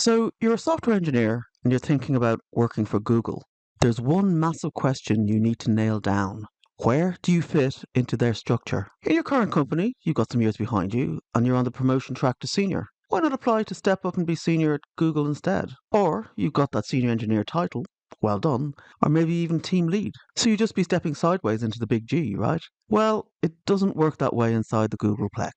So, you're a software engineer and you're thinking about working for Google. There's one massive question you need to nail down. Where do you fit into their structure? In your current company, you've got some years behind you and you're on the promotion track to senior. Why not apply to step up and be senior at Google instead? Or you've got that senior engineer title, well done, or maybe even team lead. So you'd just be stepping sideways into the big G, right? Well, it doesn't work that way inside the Googleplex.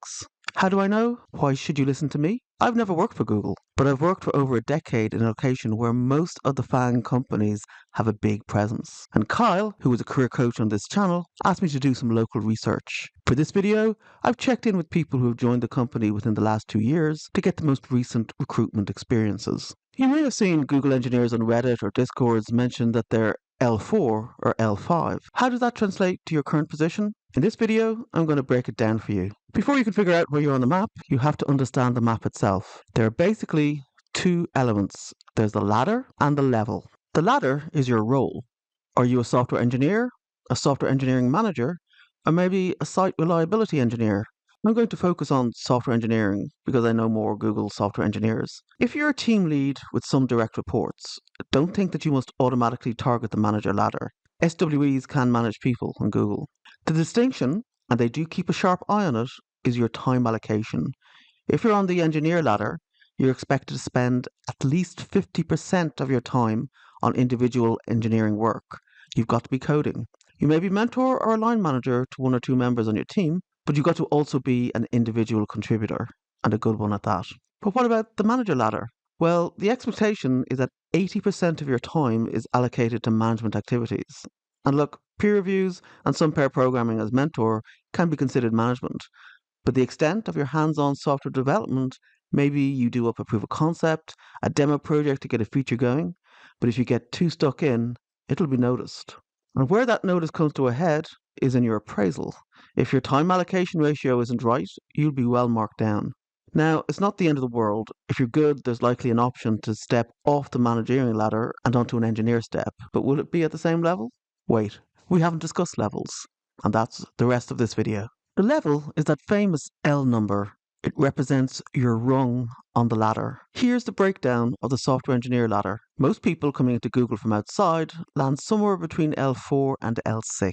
How do I know? Why should you listen to me? I've never worked for Google, but I've worked for over a decade in a location where most of the FAANG companies have a big presence. And Kyle, who is a career coach on this channel, asked me to do some local research. For this video, I've checked in with people who have joined the company within the last 2 years to get the most recent recruitment experiences. You may have seen Google engineers on Reddit or Discords mention that they're L4 or L5. How does that translate to your current position? In this video, I'm going to break it down for you. Before you can figure out where you're on the map, you have to understand the map itself. There are basically two elements. There's the ladder and the level. The ladder is your role. Are you a software engineer, a software engineering manager, or maybe a site reliability engineer? I'm going to focus on software engineering because I know more Google software engineers. If you're a team lead with some direct reports, don't think that you must automatically target the manager ladder. SWEs can manage people on Google. The distinction, and they do keep a sharp eye on it, is your time allocation. If you're on the engineer ladder, you're expected to spend at least 50% of your time on individual engineering work. You've got to be coding. You may be mentor or a line manager to one or two members on your team, but you've got to also be an individual contributor, and a good one at that. But what about the manager ladder? Well, the expectation is that 80% of your time is allocated to management activities. And look, peer reviews and some pair programming as mentor can be considered management. But the extent of your hands-on software development, maybe you do up a proof of concept, a demo project to get a feature going, but if you get too stuck in, it'll be noticed. And where that notice comes to a head is in your appraisal. If your time allocation ratio isn't right, you'll be well marked down. Now, it's not the end of the world. If you're good, there's likely an option to step off the managerial ladder and onto an engineer step. But will it be at the same level? Wait, we haven't discussed levels. And that's the rest of this video. The level is that famous L number. It represents your rung on the ladder. Here's the breakdown of the software engineer ladder. Most people coming into Google from outside land somewhere between L4 and L6.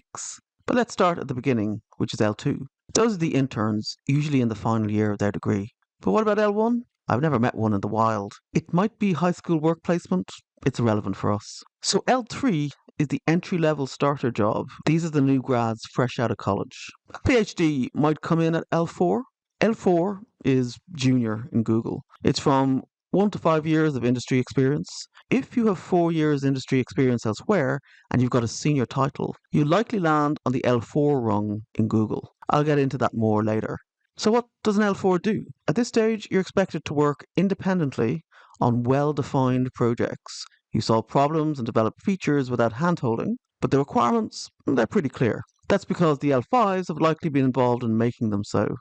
But let's start at the beginning, which is L2. Those are the interns, usually in the final year of their degree. But what about L1? I've never met one in the wild. It might be high school work placement. It's irrelevant for us. So L3 is the entry-level starter job. These are the new grads fresh out of college. A PhD might come in at L4. L4 is junior in Google. It's from 1 to 5 years of industry experience. If you have 4 years industry experience elsewhere and you've got a senior title, you likely land on the L4 rung in Google. I'll get into that more later. So what does an L4 do? At this stage, you're expected to work independently on well-defined projects. You solve problems and develop features without hand-holding, but the requirements, they're pretty clear. That's because the L5s have likely been involved in making them so.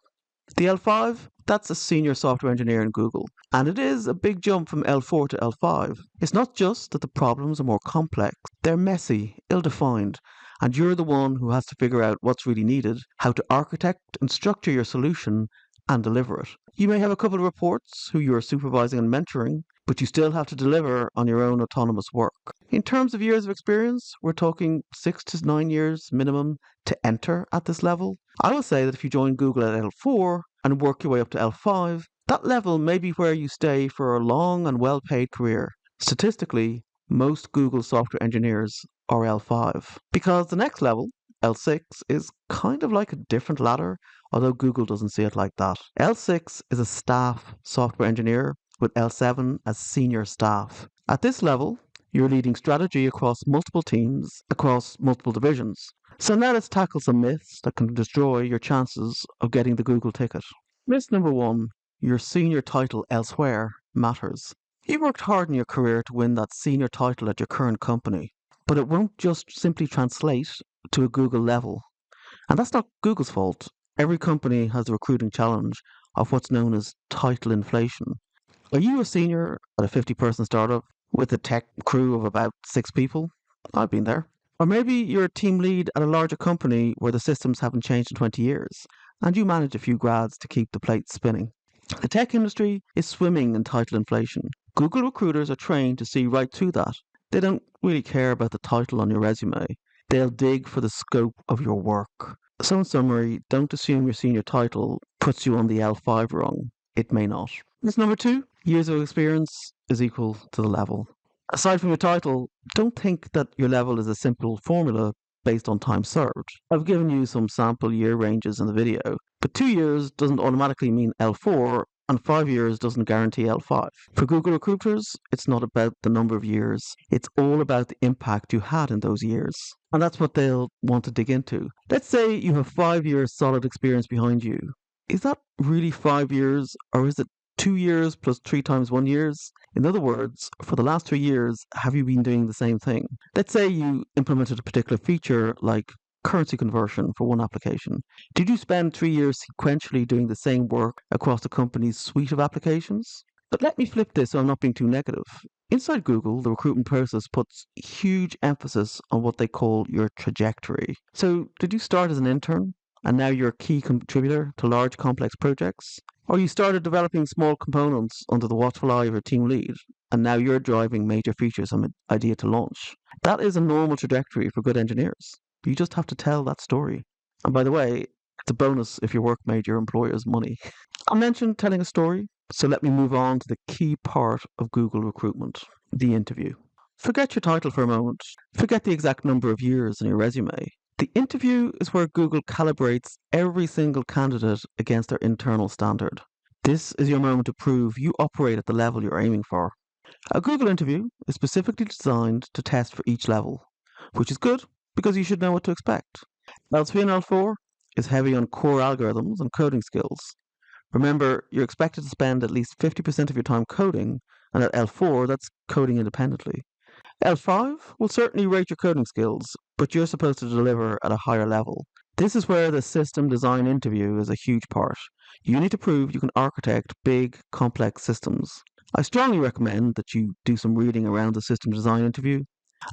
The L5, that's a senior software engineer in Google, and it is a big jump from L4 to L5. It's not just that the problems are more complex, they're messy, ill-defined, and you're the one who has to figure out what's really needed, how to architect and structure your solution, and deliver it. You may have a couple of reports who you are supervising and mentoring, but you still have to deliver on your own autonomous work. In terms of years of experience, we're talking 6 to 9 years minimum to enter at this level. I will say that if you join Google at L4 and work your way up to L5, that level may be where you stay for a long and well-paid career. Statistically, most Google software engineers are L5. Because the next level, L6, is kind of like a different ladder, although Google doesn't see it like that. L6 is a staff software engineer, with L7 as senior staff. At this level, you're leading strategy across multiple teams, across multiple divisions. So now let's tackle some myths that can destroy your chances of getting the Google ticket. Myth number 1, your senior title elsewhere matters. You've worked hard in your career to win that senior title at your current company, but it won't just simply translate to a Google level. And that's not Google's fault. Every company has the recruiting challenge of what's known as title inflation. Are you a senior at a 50-person startup with a tech crew of about 6 people? I've been there. Or maybe you're a team lead at a larger company where the systems haven't changed in 20 years, and you manage a few grads to keep the plates spinning. The tech industry is swimming in title inflation. Google recruiters are trained to see right through that. They don't really care about the title on your resume. They'll dig for the scope of your work. So, in summary, don't assume your senior title puts you on the L5 rung. It may not. That's number two. Years of experience is equal to the level. Aside from your title, don't think that your level is a simple formula based on time served. I've given you some sample year ranges in the video, but 2 years doesn't automatically mean L4 and 5 years doesn't guarantee L5. For Google recruiters, it's not about the number of years, it's all about the impact you had in those years. And that's what they'll want to dig into. Let's say you have 5 years solid experience behind you. Is that really 5 years, or is it 2 years plus 3 times 1 years? In other words, for the last 3 years, have you been doing the same thing? Let's say you implemented a particular feature like currency conversion for one application. Did you spend 3 years sequentially doing the same work across the company's suite of applications? But let me flip this so I'm not being too negative. Inside Google, the recruitment process puts huge emphasis on what they call your trajectory. So, did you start as an intern and now you're a key contributor to large complex projects? Or you started developing small components under the watchful eye of your team lead, and now you're driving major features from idea to launch. That is a normal trajectory for good engineers. You just have to tell that story. And by the way, it's a bonus if your work made your employers money. I mentioned telling a story, so let me move on to the key part of Google recruitment, the interview. Forget your title for a moment. Forget the exact number of years in your resume. The interview is where Google calibrates every single candidate against their internal standard. This is your moment to prove you operate at the level you're aiming for. A Google interview is specifically designed to test for each level, which is good because you should know what to expect. L3 and L4 is heavy on core algorithms and coding skills. Remember, you're expected to spend at least 50% of your time coding, and at L4, that's coding independently. L5 will certainly rate your coding skills, but you're supposed to deliver at a higher level. This is where the system design interview is a huge part. You need to prove you can architect big, complex systems. I strongly recommend that you do some reading around the system design interview.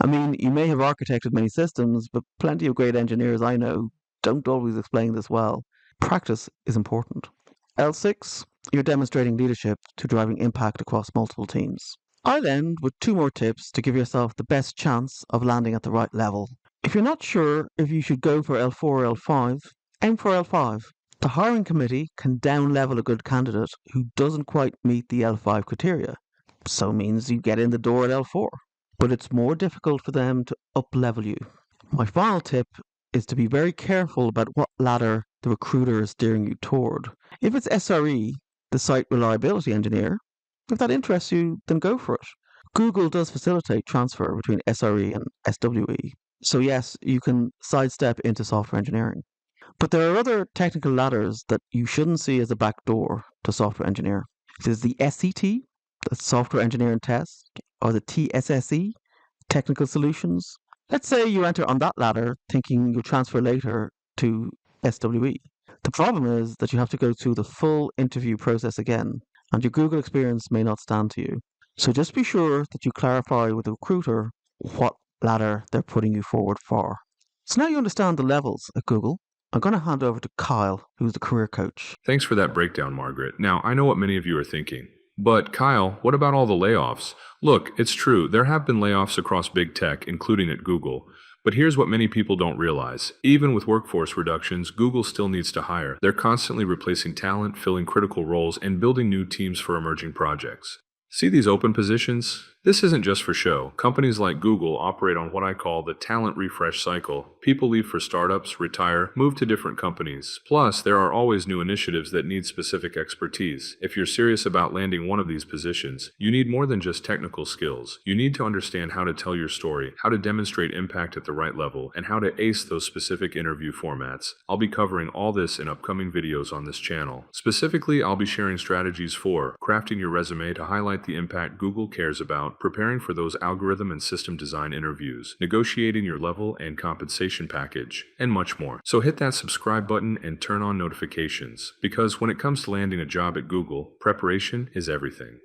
I mean, you may have architected many systems, but plenty of great engineers I know don't always explain this well. Practice is important. L6, you're demonstrating leadership to driving impact across multiple teams. I'll end with 2 more tips to give yourself the best chance of landing at the right level. If you're not sure if you should go for L4 or L5, aim for L5. The hiring committee can down-level a good candidate who doesn't quite meet the L5 criteria, so means you get in the door at L4. But it's more difficult for them to up-level you. My final tip is to be very careful about what ladder the recruiter is steering you toward. If it's SRE, the Site Reliability Engineer, if that interests you, then go for it. Google does facilitate transfer between SRE and SWE, so yes, you can sidestep into software engineering. But there are other technical ladders that you shouldn't see as a back door to software engineer. There's the SCT, the Software Engineering Test, or the TSSE, Technical Solutions. Let's say you enter on that ladder thinking you'll transfer later to SWE. The problem is that you have to go through the full interview process again, and your Google experience may not stand to you. So just be sure that you clarify with the recruiter what ladder they're putting you forward for. So now you understand the levels at Google. I'm going to hand over to Kyle, who's the career coach. Thanks for that breakdown, Margaret. Now, I know what many of you are thinking. But Kyle, what about all the layoffs? Look, it's true, there have been layoffs across big tech, including at Google. But here's what many people don't realize. Even with workforce reductions, Google still needs to hire. They're constantly replacing talent, filling critical roles, and building new teams for emerging projects. See these open positions? This isn't just for show. Companies like Google operate on what I call the talent refresh cycle. People leave for startups, retire, move to different companies. Plus, there are always new initiatives that need specific expertise. If you're serious about landing one of these positions, you need more than just technical skills. You need to understand how to tell your story, how to demonstrate impact at the right level, and how to ace those specific interview formats. I'll be covering all this in upcoming videos on this channel. Specifically, I'll be sharing strategies for crafting your resume to highlight the impact Google cares about, preparing for those algorithm and system design interviews, negotiating your level and compensation package, and much more. So hit that subscribe button and turn on notifications, because when it comes to landing a job at Google, preparation is everything.